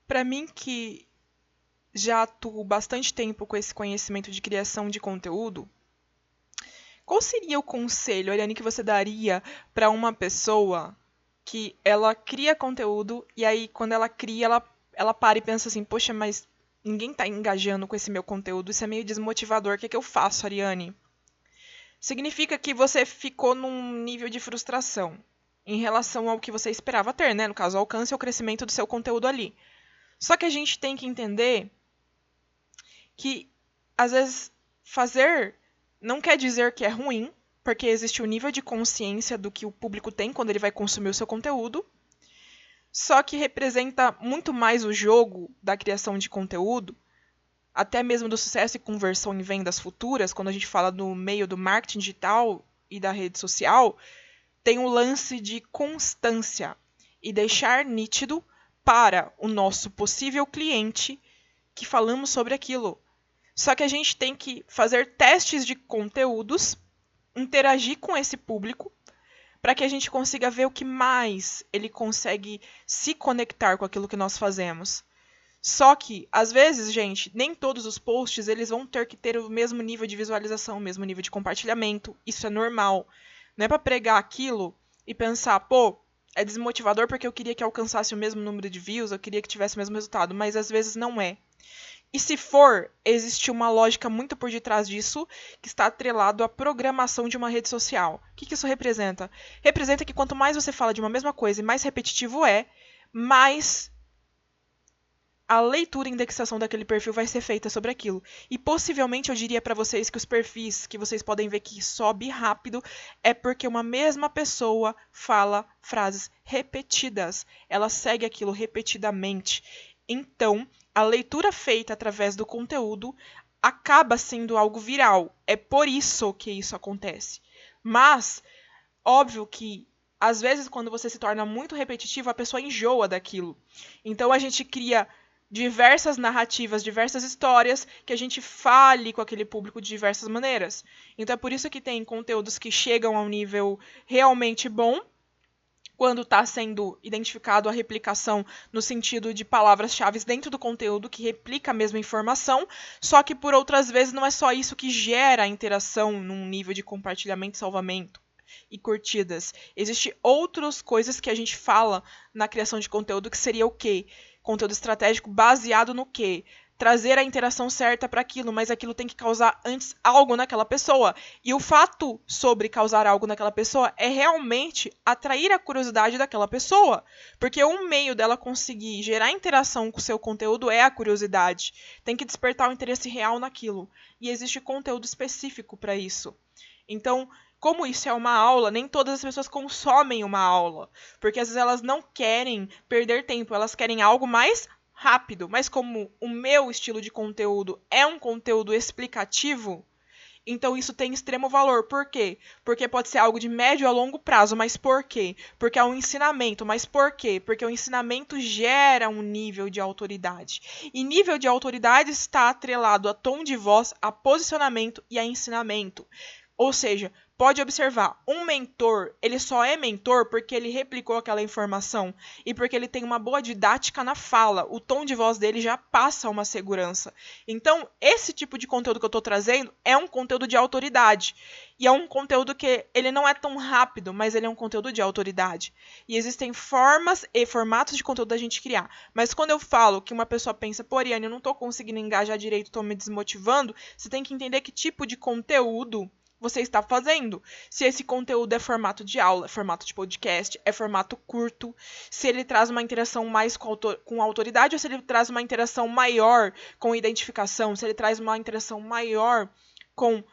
Para mim que já atuo bastante tempo com esse conhecimento de criação de conteúdo, qual seria o conselho, Ariane, que você daria para uma pessoa que ela cria conteúdo e aí quando ela cria, ela para e pensa assim, poxa, mas ninguém está engajando com esse meu conteúdo, isso é meio desmotivador, o que é que eu faço, Ariane? Significa que você ficou num nível de frustração em relação ao que você esperava ter, né? No caso, o alcance ou o crescimento do seu conteúdo ali. Só que a gente tem que entender que, às vezes, fazer não quer dizer que é ruim, porque existe o nível de consciência do que o público tem quando ele vai consumir o seu conteúdo, só que representa muito mais o jogo da criação de conteúdo, até mesmo do sucesso e conversão em vendas futuras, quando a gente fala no meio do marketing digital e da rede social, tem o lance de constância e deixar nítido para o nosso possível cliente que falamos sobre aquilo. Só que a gente tem que fazer testes de conteúdos, interagir com esse público, para que a gente consiga ver o que mais ele consegue se conectar com aquilo que nós fazemos. Só que, às vezes, gente, nem todos os posts eles vão ter que ter o mesmo nível de visualização, o mesmo nível de compartilhamento. Isso é normal. Não é para pregar aquilo e pensar, pô, é desmotivador porque eu queria que alcançasse o mesmo número de views, eu queria que tivesse o mesmo resultado, mas às vezes não é. E se for, existe uma lógica muito por detrás disso, que está atrelado à programação de uma rede social. O que isso representa? Representa que quanto mais você fala de uma mesma coisa e mais repetitivo é, mais a leitura e indexação daquele perfil vai ser feita sobre aquilo. E possivelmente eu diria para vocês que os perfis que vocês podem ver que sobe rápido é porque uma mesma pessoa fala frases repetidas. Ela segue aquilo repetidamente. Então, a leitura feita através do conteúdo acaba sendo algo viral. É por isso que isso acontece. Mas, óbvio que, às vezes, quando você se torna muito repetitivo, a pessoa enjoa daquilo. Então, a gente cria diversas narrativas, diversas histórias que a gente fale com aquele público de diversas maneiras. Então, é por isso que tem conteúdos que chegam a um nível realmente bom, quando está sendo identificado a replicação no sentido de palavras-chave dentro do conteúdo que replica a mesma informação, só que por outras vezes não é só isso que gera a interação num nível de compartilhamento e salvamento e curtidas. Existem outras coisas que a gente fala na criação de conteúdo que seria o quê? Conteúdo estratégico baseado no quê? Trazer a interação certa para aquilo, mas aquilo tem que causar antes algo naquela pessoa. E o fato sobre causar algo naquela pessoa é realmente atrair a curiosidade daquela pessoa. Porque um meio dela conseguir gerar interação com o seu conteúdo é a curiosidade. Tem que despertar o interesse real naquilo. E existe conteúdo específico para isso. Então, como isso é uma aula, nem todas as pessoas consomem uma aula. Porque às vezes elas não querem perder tempo, elas querem algo mais rápido, mas como o meu estilo de conteúdo é um conteúdo explicativo, então isso tem extremo valor. Por quê? Porque pode ser algo de médio a longo prazo, mas por quê? Porque é um ensinamento, mas por quê? Porque o ensinamento gera um nível de autoridade. E nível de autoridade está atrelado a tom de voz, a posicionamento e a ensinamento. Ou seja, pode observar, um mentor, ele só é mentor porque ele replicou aquela informação e porque ele tem uma boa didática na fala. O tom de voz dele já passa uma segurança. Então, esse tipo de conteúdo que eu estou trazendo é um conteúdo de autoridade. E é um conteúdo que ele não é tão rápido, mas ele é um conteúdo de autoridade. E existem formas e formatos de conteúdo da gente criar. Mas quando eu falo que uma pessoa pensa, pô, Ariane, eu não estou conseguindo engajar direito, estou me desmotivando, você tem que entender que tipo de conteúdo você está fazendo. Se esse conteúdo é formato de aula, é formato de podcast, é formato curto, se ele traz uma interação mais com a autoridade ou se ele traz uma interação maior com identificação, se ele traz uma interação maior com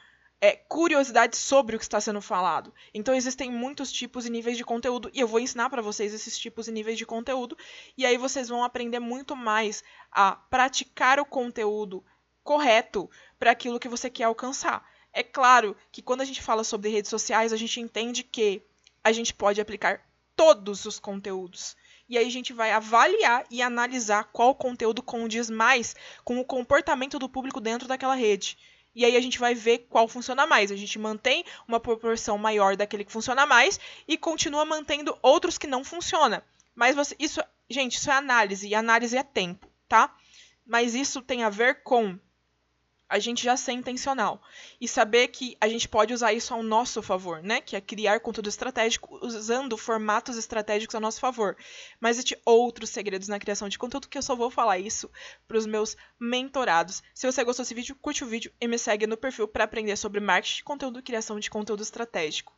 curiosidade sobre o que está sendo falado. Então existem muitos tipos e níveis de conteúdo e eu vou ensinar para vocês esses tipos e níveis de conteúdo e aí vocês vão aprender muito mais a praticar o conteúdo correto para aquilo que você quer alcançar. É claro que quando a gente fala sobre redes sociais, a gente entende que a gente pode aplicar todos os conteúdos. E aí a gente vai avaliar e analisar qual conteúdo condiz mais com o comportamento do público dentro daquela rede. E aí a gente vai ver qual funciona mais. A gente mantém uma proporção maior daquele que funciona mais e continua mantendo outros que não funcionam. Mas gente, isso é análise, e análise é tempo, tá? Mas isso tem a ver com a gente já ser intencional e saber que a gente pode usar isso ao nosso favor, né? Que é criar conteúdo estratégico usando formatos estratégicos a nosso favor. Mas existem outros segredos na criação de conteúdo que eu só vou falar isso para os meus mentorados. Se você gostou desse vídeo, curte o vídeo e me segue no perfil para aprender sobre marketing de conteúdo e criação de conteúdo estratégico.